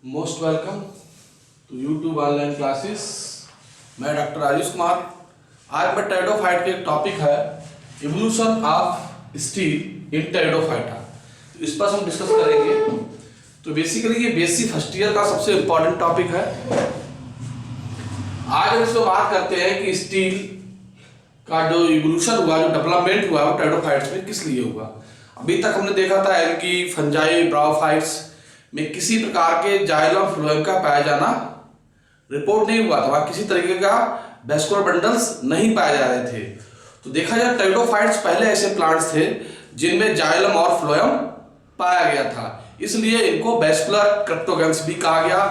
Most welcome to YouTube online classes. मैं doctor Ayush Kumar. आज मैं टेरिडोफाइट के एक टॉपिक है evolution of stele in pteridophyta, तो इस पर हम डिस्कस करेंगे। तो बेसिकली ये बेसिक फर्स्ट ईयर का सबसे इम्पोर्टेंट टॉपिक है। आज हम इसमें बात करते हैं कि स्टील का जो इवोल्यूशन हुआ, जो डेवलपमेंट हुआ, वो टेरिडोफाइट्स में किस लिए हुआ। अभी तक हमने देखा था एल्गी, फंजाई, ब्रायोफाइट्स में किसी प्रकार के जाइलम फ्लोएम का पाया जाना रिपोर्ट नहीं हुआ था, किसी तरीके का वेस्कुलर बंडल्स नहीं पाए जा रहे थे। तो देखा जाए टेरिडोफाइट्स पहले ऐसे प्लांट्स थे जिनमें जाइलम और फ्लोएम पाया गया था, इसलिए इनको वेस्कुलर क्रिप्टोगेम्स भी कहा गया।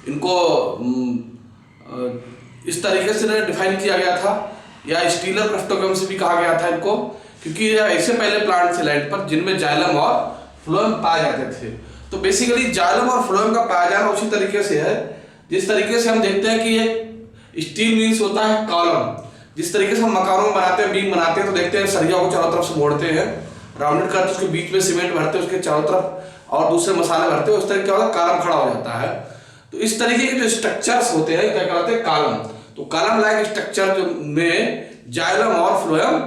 इनको इस तरीके से डिफाइन किया गया था, या स्टीलर क्रिप्टोगेम्स भी कहा गया था इनको, क्योंकि ऐसे पहले प्लांट थे लैंड पर जिनमें जाइलम और फ्लोएम पाए जाते थे। तो बेसिकली जाइलम और फ्लोएम का पाया जाना उसी तरीके से है जिस तरीके से हम देखते हैं कि ये स्टील मीन्स होता है कॉलम। जिस तरीके से हम मकानों में बनाते हैं, बीम बनाते हैं, तो देखते हैं सरिया को चारों तरफ से मोड़ते हैं, राउंडेड करते, उसके बीच में सीमेंट भरते हैं, उसके चारों तरफ और दूसरे मसाले भरते हैं, उस तरह क्या होता है, कॉलम खड़ा हो जाता है। तो इस तरीके के जो स्ट्रक्चर्स होते हैं क्या कहते हैं, कॉलम। तो कॉलम लाइक स्ट्रक्चर में जाइलम और फ्लोएम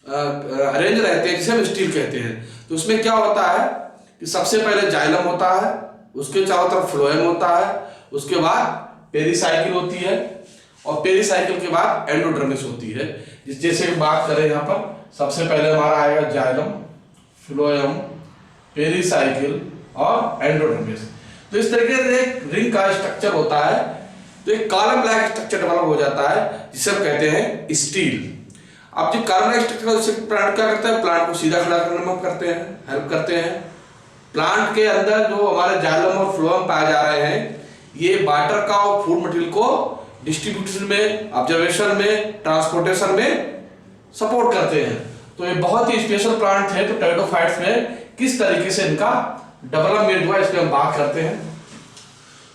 अरेंज रहते हैं, जिसे हम स्टील कहते हैं। तो उसमें क्या होता है कि सबसे पहले जाइलम होता है, उसके चारों तरफ फ्लोएम होता है, उसके बाद पेरिसाइकिल होती है, और पेरिसाइकिल के बाद एंडोडर्मिस होती है। जैसे बात करें यहाँ पर, सबसे पहले हमारा आएगा जाइलम, फ्लोएम, पेरिसाइकिल और एंडोडर्मिस। तो इस तरीके से एक रिंग का स्ट्रक्चर होता है, तो एक कॉलम लाइक स्ट्रक्चर डेवलप हो जाता है जिसे हम कहते हैं स्टील। अब जो कॉलम लाइक स्ट्रक्चर है उससे प्लांट क्या करता है, प्लांट को सीधा खड़ा करने में करते हैं, हेल्प करते हैं। प्लांट के अंदर जो हमारे जाइलम और फ्लोएम पाए जा रहे हैं, ये वाटर का और फूड मटेरियल को डिस्ट्रीब्यूशन में, ऑब्जर्वेशन में, ट्रांसपोर्टेशन में सपोर्ट करते हैं। तो ये बहुत ही स्पेशल प्लांट है। तो टेरिडोफाइट्स में किस तरीके से इनका डेवलपमेंट हुआ, इस पर हम बात करते हैं।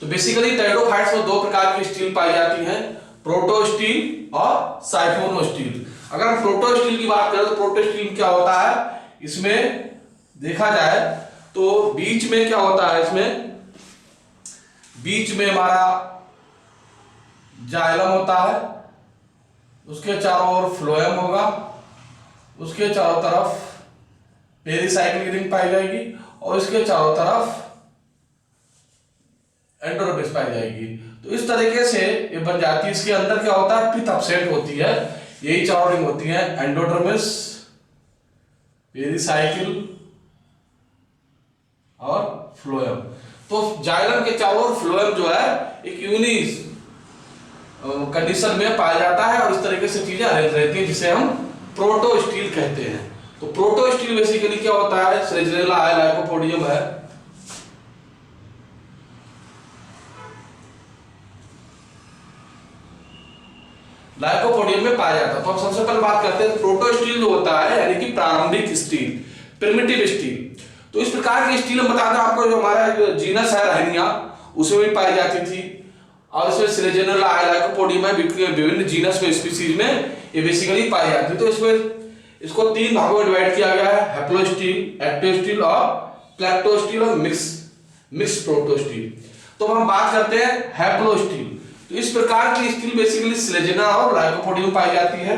तो बेसिकली टेरिडोफाइट्स में दो प्रकार की स्टील पाई जाती है, प्रोटो स्टील और साइफोनो स्टील। अगर हम प्रोटो स्टील की बात करें तो प्रोटो स्टील क्या होता है, इसमें देखा जाए तो बीच में क्या होता है, इसमें बीच में हमारा जाइलम होता है, उसके चारों ओर फ्लोएम होगा, उसके चारों तरफ पेरिसाइकिल रिंग पाई जाएगी, और इसके चारों तरफ एंडोडर्मिस पाई जाएगी। तो इस तरीके से ये बन जाती है। इसके अंदर क्या होता है, पिथ अपसेट होती है, यही चारों रिंग होती है, एंडोडर्मिस, पेरिसाइकिल और फ्लोएम। तो जाइलम के चारों ओर फ्लोएम जो है एक यूनिक कंडीशन में पाया जाता है, और इस तरीके से चीजें अरेंज रहती है, जिसे हम प्रोटो स्टील कहते हैं। तो प्रोटो स्टील बेसिकली क्या होता है, सेलेजिनेला है, लाइकोपोडियम है, लाइकोपोडियम में पाया जाता है। तो हम सबसे पहले बात करते हैं प्रोटो स्टील जो होता है, यानी कि प्रारंभिक स्टील, प्रिमिटिव स्टील। तो इस प्रकार की स्टील हम बता दें आपको, जो हमारा जीनस है रहीनिया, उसमें भी पाई जाती थी, और इसमें सिलेजेनला है, लाइकोपोडियम है, विभिन्न जीनस में, स्पीसीज में ये बेसिकली पाई जाती है। तो इसमें इसको तीन भागों में डिवाइड किया गया है, हैप्लोस्टील, एक्टोस्टील और क्लेप्टोस्टील और मिक्स प्रोटोस्टील। तो हम बात करते हैं हैप्लोस्टील। तो इस प्रकार की स्टील बेसिकली सिलेजेना और लाइकोपोडियम पाई जाती है।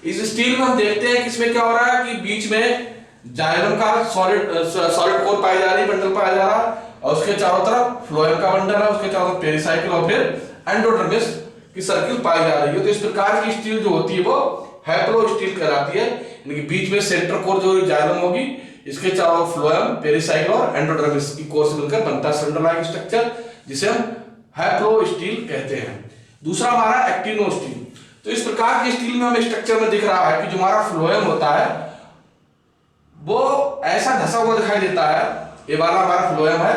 इस स्टील में हम देखते हैं कि इसमें क्या हो रहा है कि बीच में जाइलम का सॉलिड कोर पाई जा रही, बंडल पाया जा रहा है, और उसके चारों तरफ फ्लोएम का बंडल है, उसके चारों तरफ पेरिसाइकिल और फिर एंडोडर्मिस की सर्किल पाई जा रही है। तो इस प्रकार की स्टील जो होती है वो हैप्लो स्टील कहलाती है, यानी कि बीच में सेंटर कोर जो जाइलम होगी, इसके चारों फ्लोएम, पेरिसाइकिल और एंडोडर्मिस की कोर से मिलकर बनता है सिलेंडर लाइक स्ट्रक्चर, जिसे हम हैप्लो स्टील कहते हैं। दूसरा हमारा एक्टिनो स्टील। तो इस प्रकार की स्टील में हमें स्ट्रक्चर में दिख रहा है कि जो हमारा फ्लोएम होता है वो ऐसा धसा हुआ दिखाई देता है, ये वाला हमारा फ्लोएम है,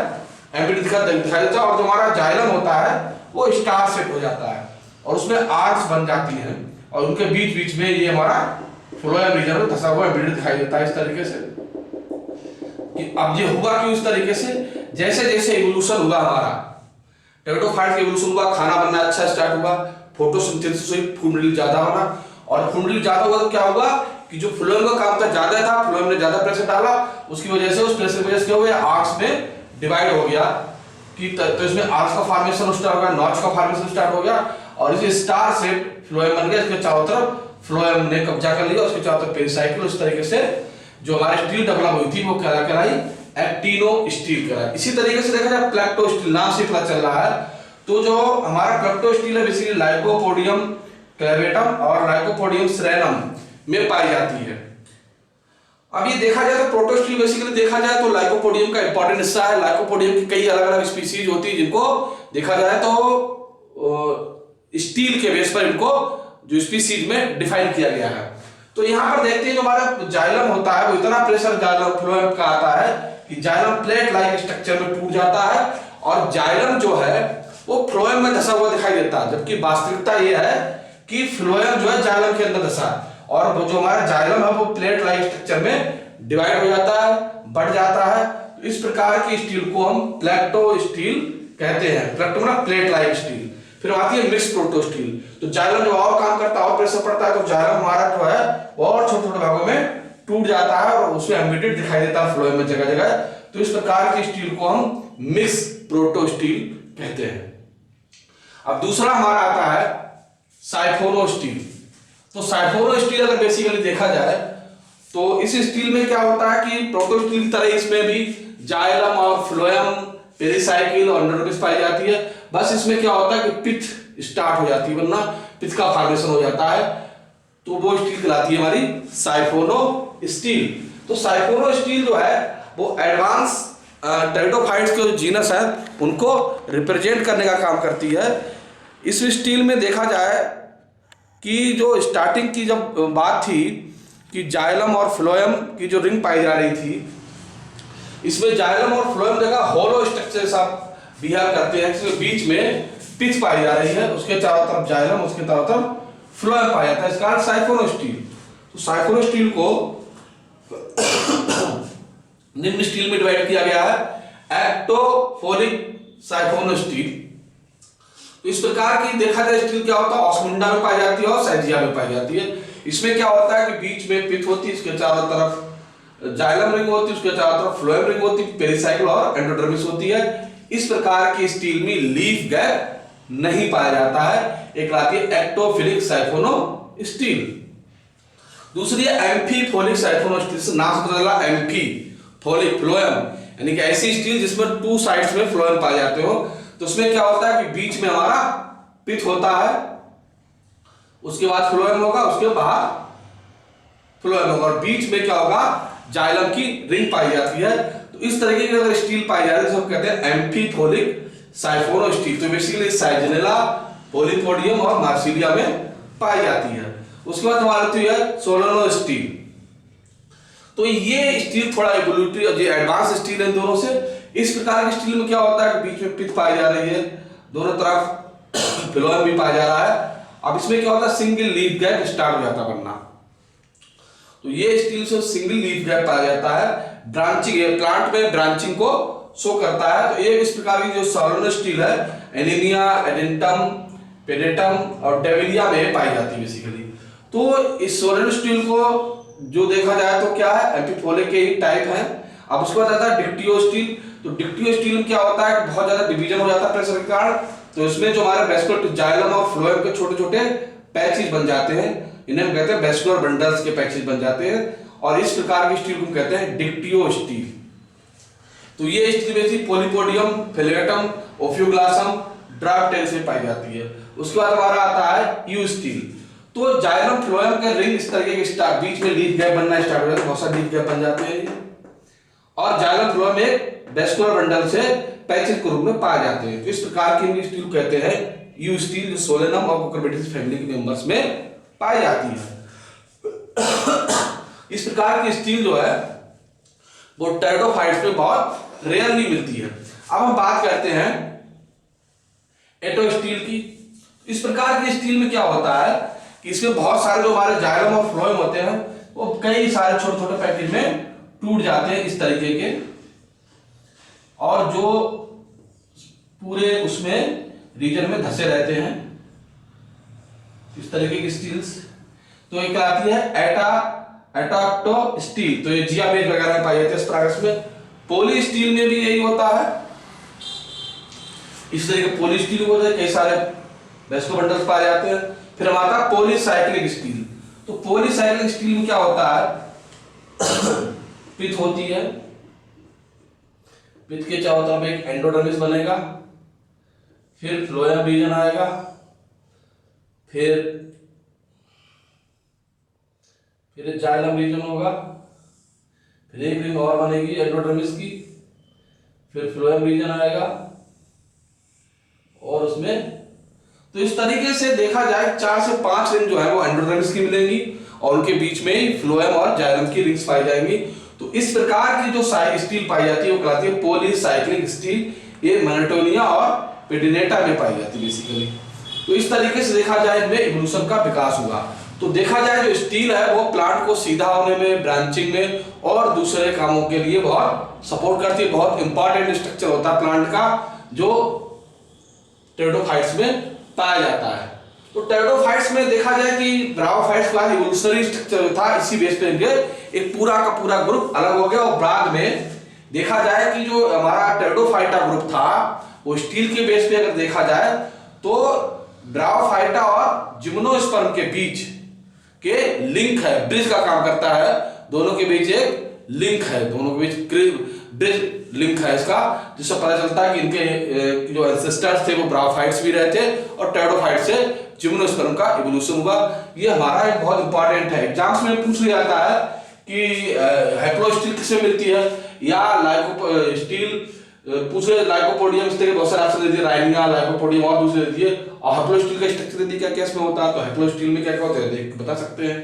एम्बिट दिखाई देता है, और जो हमारा जाइलम होता है वो स्टार सेट हो जाता है, और उसमें आर्क्स बन जाती हैं, और उनके बीच बीच में ये हमारा फ्लोएम रीजन में धसा हुआ एम्बिट दिखाई देता है इस तरीके से। कि अब ये हुआ क्यों इस तरीके से, जैसे जैसे इवोल्यूशन हुआ, हमारा टेरिडोफाइट का इवोल्यूशन हुआ, खाना बनना अच्छा स्टार्ट हुआ, फोटोसिंथेसिस हुई, फूड मटेरियल ज्यादा होना, और फूड मटेरियल ज्यादा हुआ तो क्या हुआ कि जो फ्लोएम का काम था ज्यादा था, फ्लोएम ने ज्यादा प्रेशर डाला, उसकी वजह से उस प्रेशर की वजह से क्या हुआ, आर्क्स में डिवाइड हो गया, कि तो इसमें आर्च का फॉर्मेशन स्टार्ट हो गया, नॉच का फॉर्मेशन स्टार्ट हो गया और इसे स्टार शेप फ्लोएम बन गया। इसके चारों तरफ फ्लोएम ने कब्जा कर लिया, उसके चारों तरफ पेरिसाइकिल। उस तरीके से जो हमारी स्टील डेवलप हुई थी वो कहलाई एक्टिनो स्टील कहलाई। इसी तरीके से देखा जाए प्लेक्टो स्टील, नाम से पता चल रहा है। तो जो हमारा प्लेक्टो स्टील है बेसिकली लाइकोपोडियम क्लेवेटम और लाइकोपोडियम सेरेनम में पाई जाती है। अब ये देखा जाए तो प्रोटो स्टील बेसिकली देखा जाए तो लाइकोपोडियम का इंपॉर्टेंट हिस्सा है। लाइकोपोडियम की कई अलग अलग स्पीसीज होती है जिनको देखा जाए तो स्टील के बेस पर इनको जो स्पीसीज में डिफाइन किया गया है। तो यहाँ पर देखते हैं जो हमारा जाइलम होता है वो इतना प्रेशर जाइलम फ्लोएम का आता है कि जाइलम प्लेट लाइक स्ट्रक्चर में टूट जाता है और जाइलम जो है वो फ्लोएम में धसा हुआ दिखाई देता है, जबकि वास्तविकता ये है कि फ्लोएम जो है जाइलम के अंदर धसा है और वो जो हमारा जाइलम है वो प्लेट लाइक स्ट्रक्चर में डिवाइड हो जाता है, बढ़ जाता है। तो इस प्रकार की स्टील को हम प्लेक्टो स्टील कहते हैं। प्लेक्टो मतलब प्लेट लाइक स्टील। फिर आती है मिक्स प्रोटो स्टील। तो जाइलम जो और काम करता है और प्रेशर पड़ता है तो जाइलम हमारा जो है वो और छोटे छोटे भागों में टूट जाता है और उसमें एम्बेडेड दिखाई देता है फ्लोएम में जगह जगह। तो इस प्रकार की स्टील को हम मिक्स प्रोटो स्टील कहते हैं। अब दूसरा हमारा आता है साइफोनो स्टील। तो साइफोनो स्टील अगर बेसिकली देखा जाए तो इस स्टील में क्या होता है कि प्रोटो स्टील की तरह इसमें भी जाइलम और फ्लोएम, पेरिसाइकिल और एंडोडर्मिस पाई जाती है। बस इसमें क्या होता है कि पिथ स्टार्ट हो जाती है, वरना पिथ का फॉर्मेशन हो जाता है। तो वो स्टील कहलाती है हमारी साइफोनो स्टील। तो साइफोनो स्टील जो है वो एडवांस टेरिडोफाइट्स के जो जीनस है उनको रिप्रेजेंट करने का काम करती है। इस स्टील में देखा जाए कि जो स्टार्टिंग की जब बात थी कि जाइलम और फ्लोएम की जो रिंग पाई जा रही थी, इसमें जाइलम और फ्लोएम जगह होलो स्ट्रक्चर साथ बिहेव करते हैं, इसके बीच में पिच पाई जा रही है, उसके चारों तरफ जाइलम, उसके चारों तरफ फ्लोएम पाया जाता है। इस कारण साइफोनो स्टील। तो साइफोनो स्टील को निम्न स्टील में डिवाइड किया गया है एक्टोफोलिक साइफोनो स्टील। तो इस प्रकार की देखा जाए स्टील क्या होता है ऑस्मुंडा में पाई जाती है और साइजिया में पाई जाती है। इसमें क्या होता है कि बीच में पिथ होती है, इसके चारों तरफ जाइलम रिंग होती है, उसके चारों तरफ फ्लोएम रिंग होती है, पेरिसाइकिल और एंडोडर्मिस होती है। इस प्रकार की स्टील में लीफ गैप नहीं पाया जाता है। एक आती है एक्टोफिलिक साइफोनो स्टील। दूसरी है एम्फीफोलिक साइफोनो स्टील। नाम से पता चला एम्फीफोलिक फ्लोएम यानी कि ऐसी स्टील जिसमें टू साइड्स में फ्लोएम पाए जाते हो। तो उसमें क्या होता है कि बीच में हमारा पिथ होता है, उसके बाद फ्लोएम होगा, उसके बाद फ्लोएम होगा और बीच में क्या होगा जाइलम की रिंग पाई जाती है। तो इस तरीके की अगर स्टील पाई जाती है तो हम कहते हैं एम्फीफोलिक साइफोनो स्टील। तो बेसिकली साइजिनेला, पॉलीपोडियम और मार्सिलिया में पाई जाती है। उसके बाद हमारी होती है सोलोनो स्टील। तो ये स्टील थोड़ा इवोल्यूटिव जो एडवांस स्टील है दोनों से। इस प्रकार की स्टील में क्या होता है कि बीच में पिथ पाई जा रही है, दोनों तरफ फ्लोएम भी पाया जा रहा है। अब इसमें क्या होता है सिंगल लीफ गैप स्टार्ट हो जाता बनना। तो ये स्टील से सिंगल लीफ गैप पाया जाता है। ब्रांचिंग प्लांट में ब्रांचिंग को शो करता है। तो ये इस प्रकार की जो सोलोनो स्टील है एनीमिया, एडेंटम, पेडेटम और डेविलिया में पाई जाती है बेसिकली। तो इस सोलोनो स्टील को जो देखा जाए तो क्या है एम्फीफोलिक के ही टाइप है। अब उसके बाद आता है डिक्टियो स्टील। तो डिक्टियो स्टील में क्या होता है बहुत ज्यादा डिवीजन हो जाता है प्रेशर के कारण। तो इसमें जो हमारे वेस्कुलर जाइलम और फ्लोएम के छोटे छोटे पैचेस बन जाते हैं, इन्हें हम कहते हैं वेस्कुलर बंडल्स के पैचेस बन जाते हैं और इस प्रकार की स्टील को कहते हैं डिक्टियो स्टील। तो ये स्टील बेसिकली पॉलीपोडियम, फिलेटम, ओफियोग्लासम, ड्राफ्टेल से पाई जाती है। उसके बाद हमारा आता है यू स्टील। तो जाइलम फ्लोएम के रिंग इस तरीके के स्टार्ट बीच में लीफ गैप बनना स्टार्ट हो जाता है, बहुत सारे लीफ गैप बन जाते हैं और जाइलम फ्लोएम एक वेस्कुलर बंडल से पैचेस के रूप में पाए जाते हैं। तो इस प्रकार की स्टील कहते हैं यू स्टील, जो सोलेनम और कुकुरबिटेसी फैमिली के मेंबर्स में पाई जाती है। इस प्रकार की स्टील जो है वो टेरिडोफाइट्स में बहुत रेयरली मिलती है। अब हम बात करते हैं एटो स्टील की। इस प्रकार की स्टील में क्या होता है कि इसमें बहुत सारे जो हमारे जाइलम और फ्लोएम होते हैं वो कई सारे छोटे छोटे पैकेज में टूट जाते हैं इस तरीके के, और जो पूरे उसमें रीजन में धसे रहते हैं इस तरीके की स्टील्स। तो एक आती है एटाक्टो स्टील। तो ये जिया बेज वगैरह में पाई जाती है। इस प्रकार में पॉली स्टील में भी यही होता है। इस तरह के पॉली स्टील होते हैं, कई सारे बेस्को बंडल्स पाए जाते हैं। फिर हमारा आता है पॉलीसाइक्लिक स्टील। तो पॉलीसाइक्लिक स्टील में क्या होता है, पिथ होती है, पिथ के क्या होता है, एक एंडोडर्मिस बनेगा, फिर फ्लोएम रीजन आएगा, फिर जाइलम रीजन होगा, फिर एक रिंग और बनेगी एंडोडर्मिस की, फिर फ्लोएम रीजन आएगा और उसमें, तो इस तरीके से देखा जाए 4 से 5 रिंग जो है वो एंडोडर्मिस की मिलेंगी और उनके बीच में ही फ्लोएम और जाइलम की रिंग्स पाई जाएंगी। तो इस प्रकार की जो स्टील पाई जाती है वो कहलाती है पॉलीसाइक्लिक स्टील। ये मोनोटोनिया और पेडिनेटा में पाई जाती है बेसिकली। तो इस तरीके से देखा जाए इनमें इवोल्यूशन का विकास हुआ। तो देखा जाए जो स्टील है वो प्लांट को सीधा होने में, ब्रांचिंग में और दूसरे कामों के लिए बहुत सपोर्ट करती है। बहुत इंपॉर्टेंट स्ट्रक्चर होता है प्लांट का जो टेरिडोफाइट्स में पाया जाता है। तो टेरिडोफाइट्स में देखा जाए कि ब्रायोफाइट्स का इवोल्यूशनरी स्ट्रक्चर था, इसी बेस पे एक पूरा का पूरा ग्रुप अलग हो गया। और बाद में देखा जाए कि जो हमारा टेरिडोफाइटा ग्रुप था वो स्टील के बेस पे अगर देखा जाए तो ब्रायोफाइटा और जिम्नोस्पर्म के बीच के लिंक है, ब्रिज का काम करता है। दोनों के बीच एक लिंक है, दोनों के बीच ब्रिज लिंक है इसका, जिससे पता चलता है कि इनके जो एंसेस्टर्स थे वो ब्रायोफाइट्स भी रहे थे और टेरिडोफाइट से जिम्नोस्पर्म का इवोल्यूशन हुआ। ये हमारा एक बहुत इंपॉर्टेंट है, एग्जाम्स में पूछ लिया जाता है कि हैप्लोस्टील किससे मिलती है या स्टील पूछ रहे, लाइकोपोडियम इस तरह के बहुत सारे ऑप्शन दे दिए, राइनिया, लाइकोपोडियम और दूसरे दे दिए, और हैप्लोस्टील का स्ट्रक्चर दे दिया क्या क्या इसमें होता है। तो हैप्लोस्टील में क्या क्या होता है देख बता सकते हैं।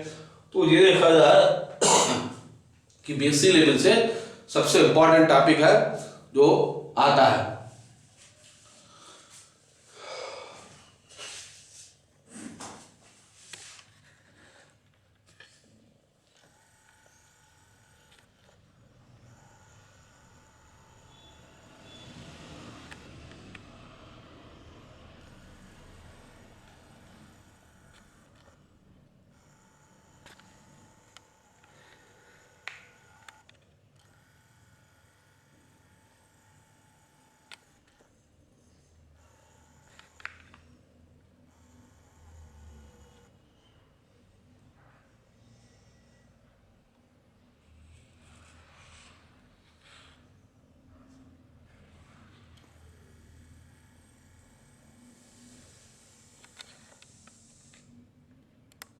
तो ये देखा जाए कि बेसिक लेवल से सबसे इंपॉर्टेंट टॉपिक है जो आता है।